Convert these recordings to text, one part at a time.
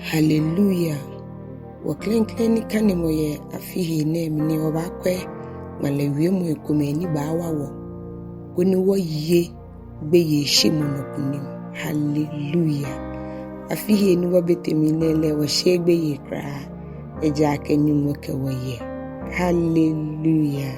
Hallelujah. Waklenklen ni kane moye afihi ne mni obakwe malawie mu ekumeni baawawo. Kuni wo ye beye shimonokunim. Hallelujah. Afihi ni wabeteminele wa shegbe ye kra. Ejake nyumoke wo ye. Hallelujah.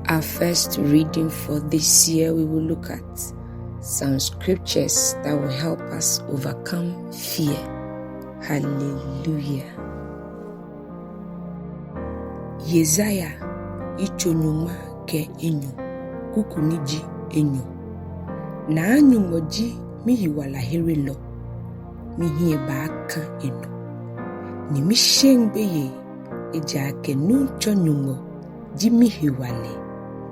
Our first reading for this year, we will look at some scriptures that will help us overcome fear. Hallelujah. Yesaya ichonyuma ke enyo kukuniji enyo na anyumoji mihiwala herelo mihie baaka eno ni mishengbe ejake nuncho nyungo jimihiwale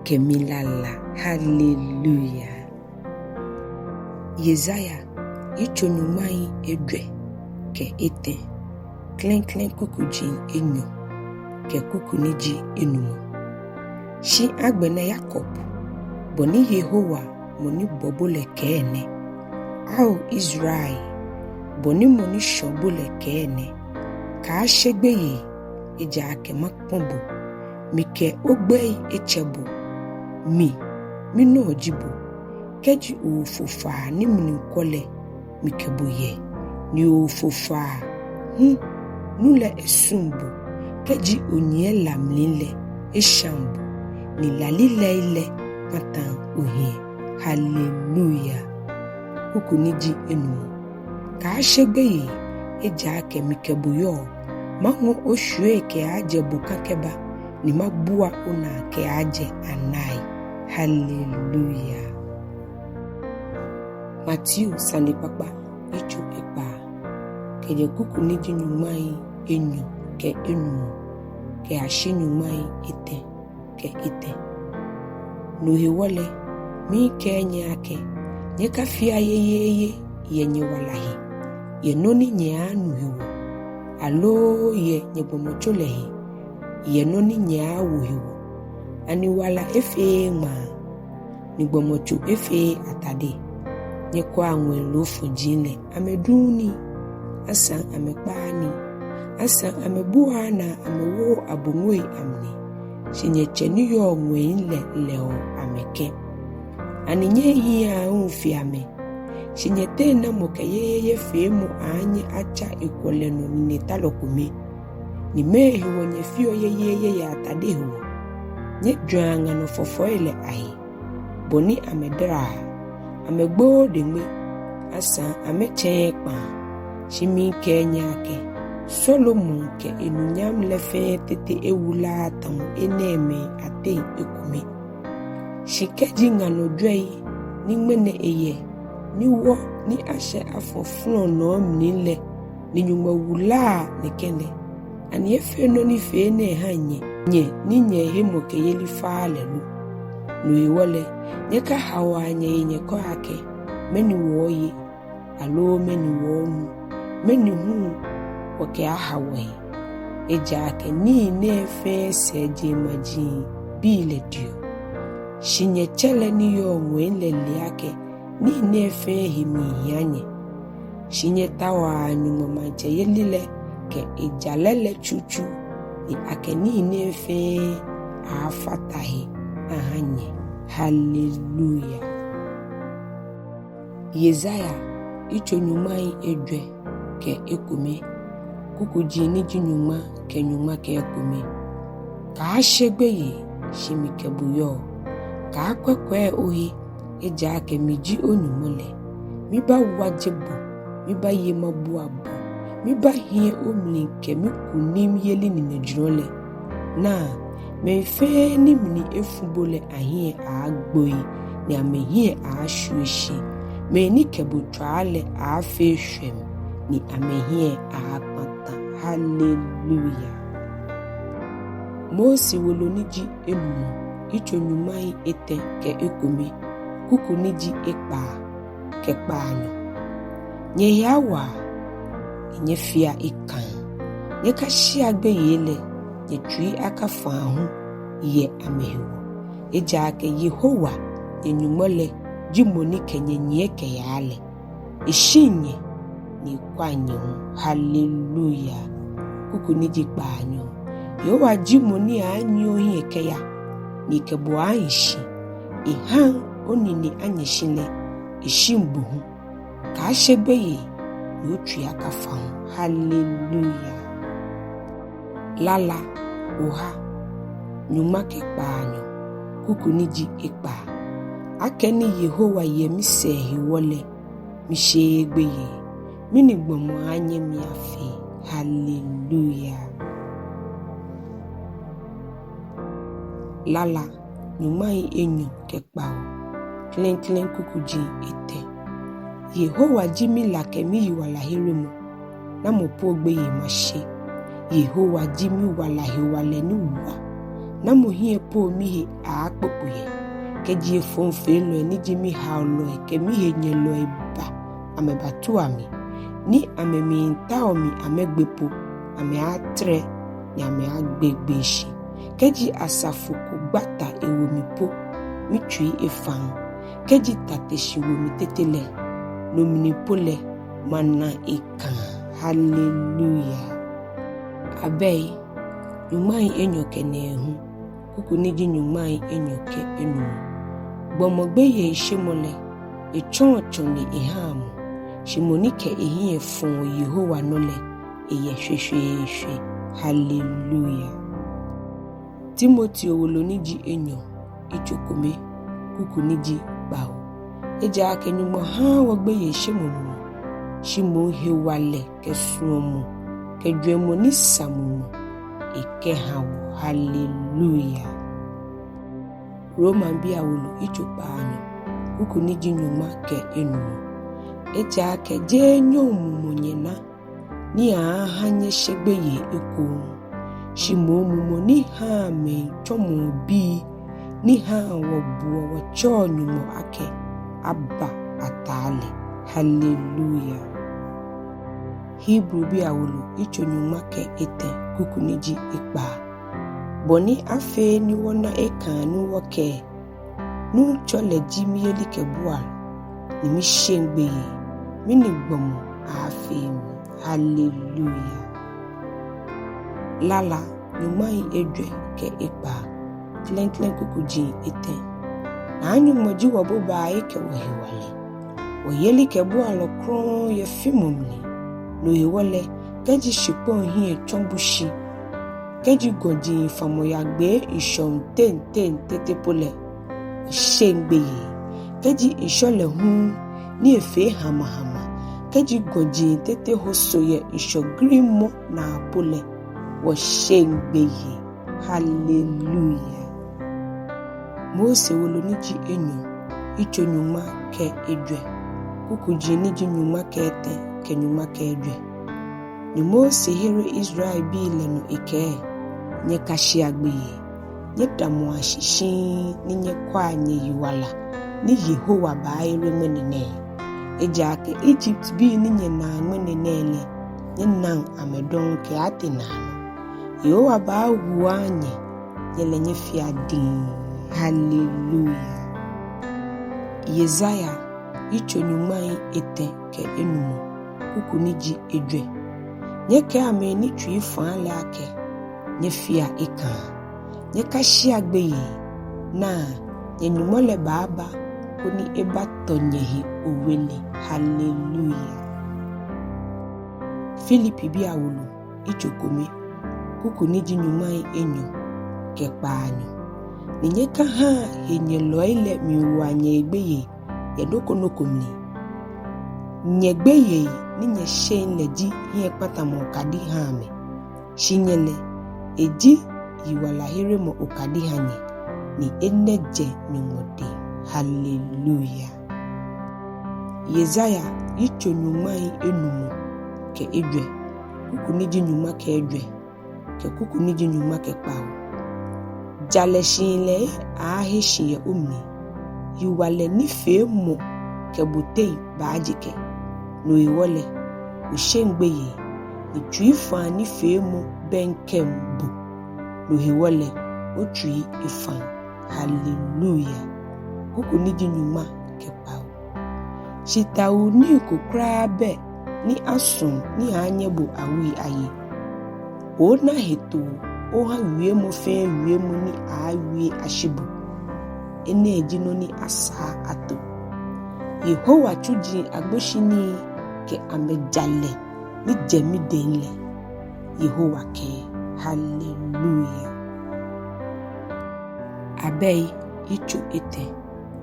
kemilala. Hallelujah. Yesaya ichonyumai edwe ke ete klen kukujin enyo ke kukuniji enumo shi agbene Jacob boni Yehowa moni bobole ke ene au Israel boni moni shobole ke ene ka shegbeye eja ke makpombo mike ogbe echebo mi no ojibo keji ufufa ni mninkole mikeboye ni ufufa nule esumbu keji onye lamlile eshambu ni lalile ile patan ohie. Hallelujah. Kukuniji enu ka shegbeye eja ke mikeboyo mahu oshue ke aje bukakeba ni mabua una ke aje anai. Hallelujah. Matthew sanipapa ichu ekpa keje kukuniji nyumai enyo ke enu ke ashinyumai ite ke ite nuhiwole mi ke nyake nyeka fia ye yenye walahi ye noni nye anuhiwo alo ye nyebomocholehi ye noni nye awuhiwo ani wala efe ma ni gbomocho efe atade nyekwa anwe lofu jile ameduni asa amekpani asa amebuana amewo abungwe amni shinye cheni yo ngwele leo ameke aninye hiya unfiame shinye tena mokeye femu anye acha ikoleno ni talokumi ni mehi wonye fio ye ya tadehu nye dwanga no fofoile ai boni amedra amegbo dengwe asa amechekpa shimi kenyake Solomon ke enunyam lefe tete ewula tam eneme ate ekume shikeji ngano dwei ni mene eye ni wo ni ashe afofro no mnile ni nyuma wula ne kende ani efe no ni fe ne hanye nye hemo ke yeli faale no iwole nyeka hawanye nye ko ake meni woye alo meni wonu meni hu oke ahawe ejake ni nefe seje maji bile dio shinye chele ni yo ngwele liake ni nefe himi yanye shinye tawa nyumo maje yelile ke ejalele chuchu ni ake ni nefe afatahi ahanye. Hallelujah. Yesaya ichonyumai edwe ke ekume kukuji ni jinyuma ke nyuma ke ekume ka shegbeye shimikebuyo ka kwekwe ohi eja ke miji onumole miba wajebo miba yemabu abu miba hie omlinke mikunim yeli ni nejrole na mefe ni mni efubole ahie agboi ni amehie ashueshi me ni kebutwale afehwem ni amehie akpata. Hallelujah. Mosi woloniji emu ichonyumai ete ke ekumi kukuniji ekpa ke kpano nye yawa nye fia ikan nye kashi agbe yele nye tui akafa hu ye amehiwo eja ke Yehowa nye nyumole jimoni ke nye ke yale ishinye ni kwanyo. Hallelujah. Kuku ni jikpanyo. Yowa jimo ni anyo hiekeya. Ni kebo aishi. Ihan onini anyeshine. Ishimbuhu. Kashebeye. Yotu yakafan. Hallelujah. Lala. Oha. Nyuma kekpanyo. Kuku ni ji ikpa. Akeni Yehowa yemise hiwole. Mishegbeye. Mini gbomo anye miafe. Hallelujah. Lala. Nyumai enyo kekpao. Klen klen kukuji ete. Yehowa jimi lakemi wala hirimo. Namo pogbeye mashe. Yehowa jimi wala hiwale ni uwa. Namo hie po mihe aakpokuye. Keji fonfe lo ni jimi haulo kemihe nyelo ba. Amebatu ami. Ni amemi ntaomi amegbepo. Ame atre ni ame agbegbeshi. Keji asafuku gbata ewomipo. Mitui efang. Keji tateshi womi tetele. Nominipole mana ikan. Hallelujah. Abei. Nyumai enyoke nehu. Kuku niji nyumai enyoke enu. Bomogbeye ishimole. Echon ni ihamu. Shimonike ehie fun Yehowa nole. Eye shwe. Hallelujah. Timothy owolo niji enyo. Ichokome. Kuku niji bao. Eja akenyumo ha wogbeye ishimomu. Shimo hewale kesuomu. Kedwemo ni samumu. Ikehawo. Hallelujah. Roman biawolo ichokpanyo. Kuku niji nyuma ke enu. Eja ake je nyomu nyena. Ni ahanye shegbeye eku. Shimo mumo ni ha me chomu bi. Ni ha wabuwa wacho nyumo ake. Abba atale. Hallelujah. Hebrew biawolo icho nyuma ke ete. Kuku niji ikpa. Boni afe ni wona eka ni woke. Nu chole jimi elike bual. Ni mishengbe. Mini gbomo afe. Hallelujah. Lala nyumai edwe ke ikpa. Klen kuku ji ete. Na anyu moji waboba eke wehewale. Oyeli ke bualo kron ye fimumli. No hewale keji shipon hiye chombushi. Keji goji famoyagbe ishon ten tetepole. Shengbeye. Keji ishole ni efe hama. Keji goji tete hosoye isho grimo na apole. Wa shengbeye. Hallelujah. Mose wolo niji enyo. Icho nyuma ke edwe. Kukuji niji nyuma ke ete. Ke nyuma ke edwe. Ni Mose here Israel bi leno ike. Nye kashi agbeye. Nye damu ashishin. Ni nye kwa nye yiwala. Ni Yehowa ba ere menene. Eja ake Egypt bi ni nye na menene. Nye nang amedon ke ate nano. Yehowa ba huanye. Nye lenye fiadin. Hallelujah. Yesaya. Icho nyumai ete ke enumu. Kuku niji edwe. Nye ke ame ni chui fan lake. Nye fia ika. Nye kashi agbeye. Na nye nyumole baba. Kuni eba tonyehi uwele. Hallelujah. Philippi biawulu. Ichokome. Kuku niji nyumai enyo. Kekpanyo. Ninye ka ha henye loile miwanye egbeye. Yedoko nokomni. Nyegbeye ni nye shen leji hiye pata mo okadi hame. Shinyele eji yiwala here mo okadi hanye. Ni eneje nyumode. Hallelujah. Yesaya icho nyumai enumu ke edwe. Kuku niji nyuma ke edwe. Ke kuku niji nyuma ke pao. Jale shinle ahe shiye umni. Yiwale ni fe mo ke butei baajike. No iwole ushengbeye ni tuifa ni fe mo benkembu. No iwole o tui ifan. Hallelujah. Kuku niji nyuma ke pao. Shita uni kukra be ni ason ni anyebo awi aye o na heto o ha wie mo fe wie mo ni awie ahyebu ene ejino ni asa ato Yehowa chuji agboshini ke amejale ni jemi denle Yehowa ke hallelujah abei ichu ete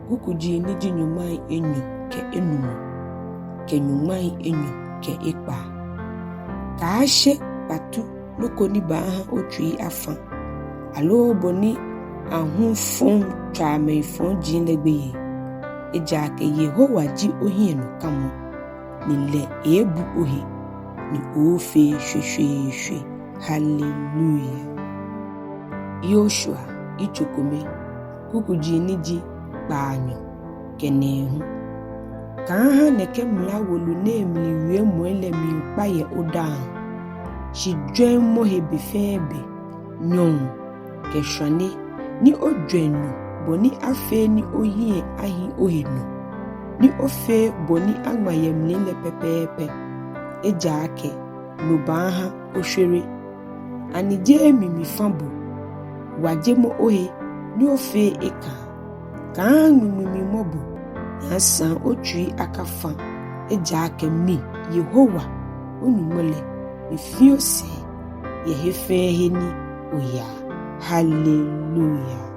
kukuji ni jinyumai enyu ke enumu ke nyumai enyu ke ekpa ka ashe patu loko ni baha otui afa alo boni ahunfon twame fon jinlegbe eja ke Yehowa ji ohie no kamo ni le ebu ohi ni ofe hwehwehwe hallelujah Yoshua ichokome kukuji ni ji banyo kenehu kaha neke mla wolu ne mli wie moele mi paye odan shi dwen mo hebi febe nyon ke hwane ni odwenu boni afe ni ohie ahi ohinu ni ofe boni agmayemle le pepepe eja ake no baha ohwere anije mimi fambu wajemo ohe ni ofe eka kan mimi mobu yasan otui akafa eja ake mi Yehowa onumole efiose yehefe heni oya hallelujah